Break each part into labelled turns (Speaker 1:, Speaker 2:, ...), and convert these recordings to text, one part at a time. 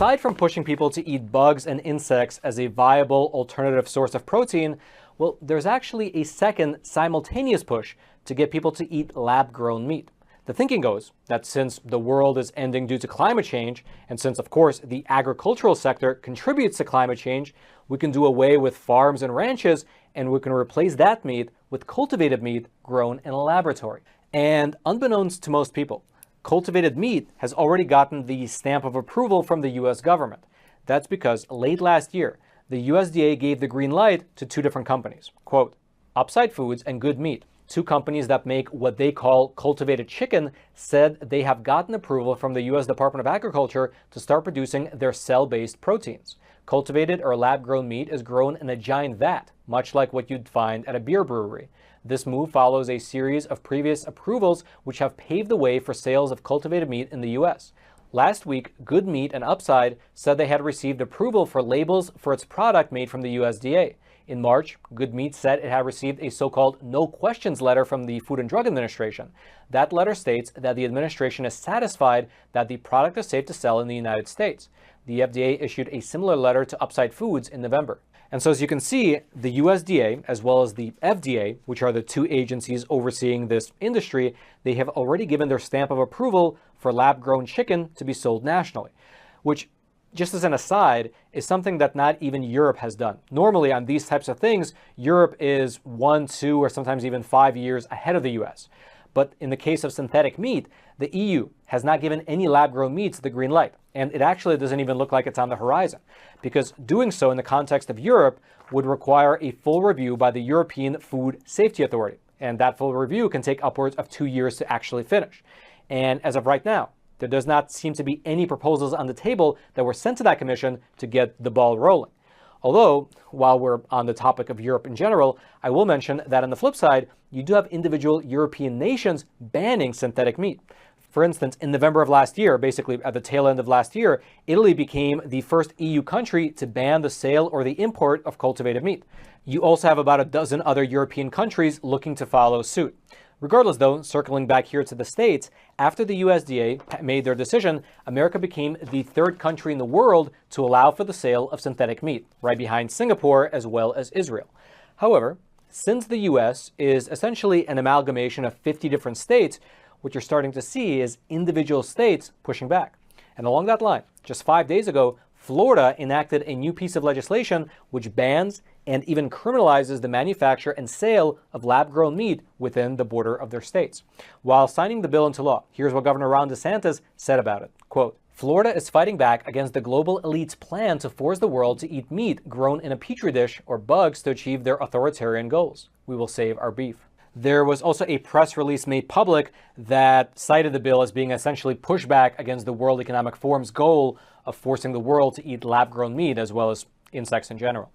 Speaker 1: aside from pushing people to eat bugs and insects as a viable alternative source of protein, well, there's actually a second simultaneous push to get people to eat lab-grown meat. The thinking goes that since the world is ending due to climate change, and since, of course, the agricultural sector contributes to climate change, we can do away with farms and ranches, and we can replace that meat with cultivated meat grown in a laboratory. And unbeknownst to most people, cultivated meat has already gotten the stamp of approval from the US government. That's because late last year, the USDA gave the green light to two different companies. Quote, Upside Foods and Good Meat, two companies that make what they call cultivated chicken, said they have gotten approval from the US Department of Agriculture to start producing their cell-based proteins. Cultivated or lab-grown meat is grown in a giant vat, much like what you'd find at a beer brewery. This move follows a series of previous approvals which have paved the way for sales of cultivated meat in the US. Last week, Good Meat and Upside said they had received approval for labels for its product made from the USDA. In March, Good Meat said it had received a so-called no questions letter from the Food and Drug Administration. That letter states that the administration is satisfied that the product is safe to sell in the United States. The FDA issued a similar letter to Upside Foods in November. And so as you can see, the USDA, as well as the FDA, which are the two agencies overseeing this industry, they have already given their stamp of approval for lab-grown chicken to be sold nationally, which, just as an aside, is something that not even Europe has done. Normally on these types of things, Europe is 1, 2, or sometimes even 5 years ahead of the US. But in the case of synthetic meat, the EU has not given any lab-grown meats the green light. And it actually doesn't even look like it's on the horizon, because doing so in the context of Europe would require a full review by the European Food Safety Authority. And that full review can take upwards of 2 years to actually finish. And as of right now, there does not seem to be any proposals on the table that were sent to that commission to get the ball rolling. Although, while we're on the topic of Europe in general, I will mention that on the flip side, you do have individual European nations banning synthetic meat. For instance, in November of last year, basically at the tail end of last year, Italy became the first EU country to ban the sale or the import of cultivated meat. You also have about a dozen other European countries looking to follow suit. Regardless, though, circling back here to the States, after the USDA made their decision, America became the third country in the world to allow for the sale of synthetic meat, right behind Singapore as well as Israel. However, since the US is essentially an amalgamation of 50 different states, what you're starting to see is individual states pushing back. And along that line, just 5 days ago, Florida enacted a new piece of legislation which bans and even criminalizes the manufacture and sale of lab-grown meat within the border of their states. While signing the bill into law, here's what Governor Ron DeSantis said about it. Quote, Florida is fighting back against the global elite's plan to force the world to eat meat grown in a petri dish or bugs to achieve their authoritarian goals. We will save our beef. There was also a press release made public that cited the bill as being essentially pushback against the World Economic Forum's goal of forcing the world to eat lab-grown meat as well as insects in general.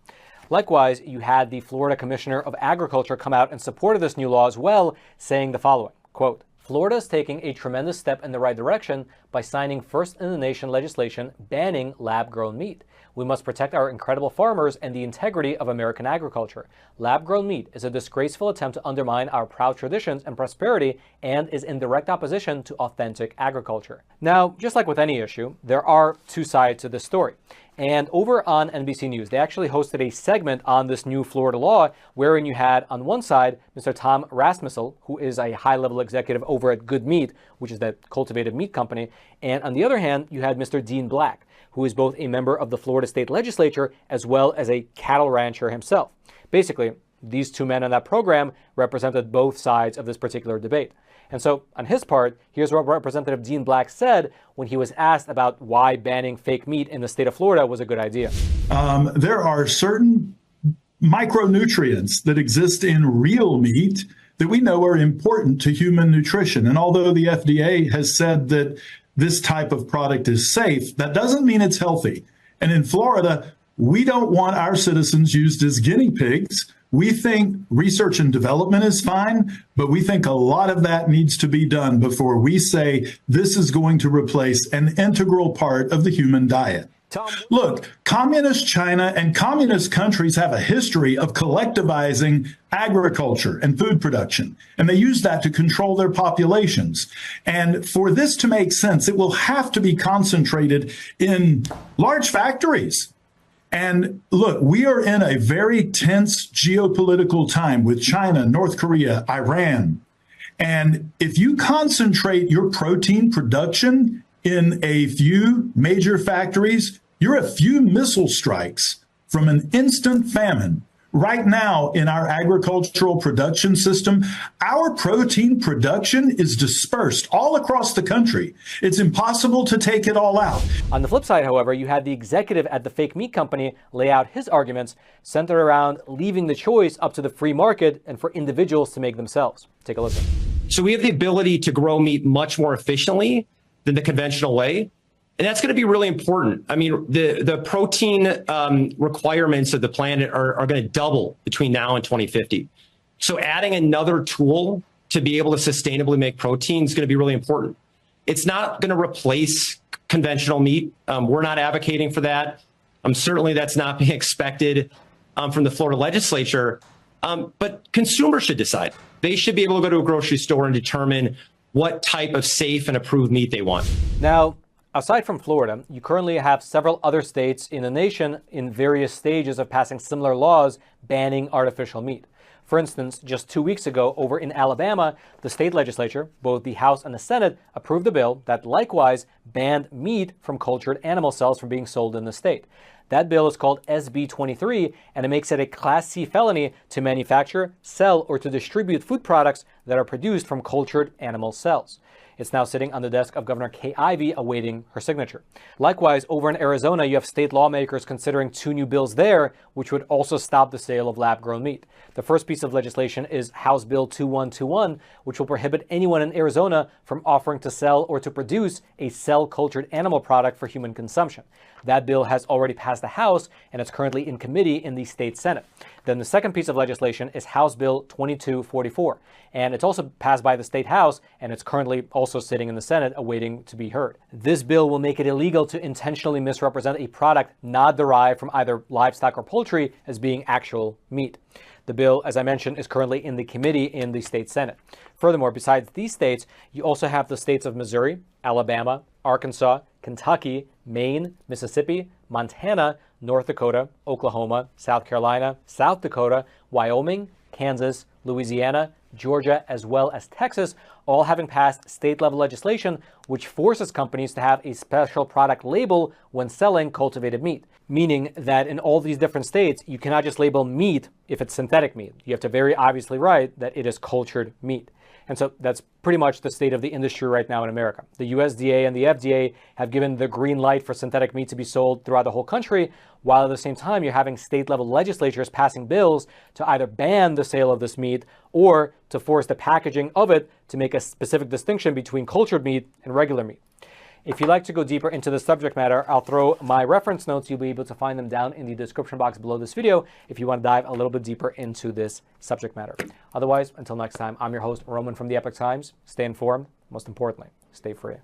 Speaker 1: Likewise, you had the Florida Commissioner of Agriculture come out and supported this new law as well, saying the following, quote, Florida is taking a tremendous step in the right direction by signing first-in-the-nation legislation banning lab-grown meat. We must protect our incredible farmers and the integrity of American agriculture. Lab-grown meat is a disgraceful attempt to undermine our proud traditions and prosperity and is in direct opposition to authentic agriculture. Now, just like with any issue, there are two sides to this story. And over on NBC News, they actually hosted a segment on this new Florida law wherein you had on one side Mr. Tom Rasmussen, who is a high-level executive over at Good Meat, which is that cultivated meat company. And on the other hand, you had Mr. Dean Black, who is both a member of the Florida State Legislature as well as a cattle rancher himself. Basically, these two men on that program represented both sides of this particular debate. And so, on his part, here's what Representative Dean Black said when he was asked about why banning fake meat in the state of Florida was a good idea.
Speaker 2: There are certain micronutrients that exist in real meat that we know are important to human nutrition. And although the FDA has said that this type of product is safe, that doesn't mean it's healthy. And in Florida, we don't want our citizens used as guinea pigs. We think research and development is fine, but we think a lot of that needs to be done before we say this is going to replace an integral part of the human diet. Look, communist China and communist countries have a history of collectivizing agriculture and food production, and they use that to control their populations. And for this to make sense, it will have to be concentrated in large factories. And look, we are in a very tense geopolitical time with China, North Korea, Iran. And if you concentrate your protein production in a few major factories, you're a few missile strikes from an instant famine. Right now, in our agricultural production system, our protein production is dispersed all across the country. It's impossible to take it all out.
Speaker 1: On the flip side, however, you had the executive at the fake meat company lay out his arguments centered around leaving the choice up to the free market and for individuals to make themselves. Take a listen.
Speaker 3: So we have the ability to grow meat much more efficiently than the conventional way. And that's going to be really important. I mean, the protein requirements of the planet are going to double between now and 2050. So adding another tool to be able to sustainably make protein is going to be really important. It's not going to replace conventional meat. We're not advocating for that. Certainly that's not being expected from the Florida legislature. But consumers should decide. They should be able to go to a grocery store and determine what type of safe and approved meat they want.
Speaker 1: Now, aside from Florida, you currently have several other states in the nation in various stages of passing similar laws banning artificial meat. For instance, just 2 weeks ago over in Alabama, the state legislature, both the House and the Senate, approved a bill that likewise banned meat from cultured animal cells from being sold in the state. That bill is called SB 23, and it makes it a Class C felony to manufacture, sell, or to distribute food products that are produced from cultured animal cells. It's now sitting on the desk of Governor Kay Ivey awaiting her signature. Likewise, over in Arizona, you have state lawmakers considering 2 new bills there, which would also stop the sale of lab-grown meat. The first piece of legislation is House Bill 2121, which will prohibit anyone in Arizona from offering to sell or to produce a cell-cultured animal product for human consumption. That bill has already passed the House, and it's currently in committee in the state Senate. Then the second piece of legislation is House Bill 2244, and it's also passed by the state House, and it's currently also sitting in the Senate awaiting to be heard. This bill will make it illegal to intentionally misrepresent a product not derived from either livestock or poultry as being actual meat. The bill, as I mentioned, is currently in the committee in the state Senate. Furthermore, besides these states, you also have the states of Missouri, Alabama, Arkansas, Kentucky, Maine, Mississippi, Montana, North Dakota, Oklahoma, South Carolina, South Dakota, Wyoming, Kansas, Louisiana, Georgia, as well as Texas, all having passed state-level legislation which forces companies to have a special product label when selling cultivated meat, meaning that in all these different states, you cannot just label meat if it's synthetic meat. You have to very obviously write that it is cultured meat. And so that's pretty much the state of the industry right now in America. The USDA and the FDA have given the green light for synthetic meat to be sold throughout the whole country, while at the same time you're having state-level legislatures passing bills to either ban the sale of this meat or to force the packaging of it to make a specific distinction between cultured meat and regular meat. If you'd like to go deeper into the subject matter, I'll throw my reference notes. You'll be able to find them down in the description box below this video if you want to dive a little bit deeper into this subject matter. Otherwise, until next time, I'm your host, Roman from the Epoch Times. Stay informed. Most importantly, stay free.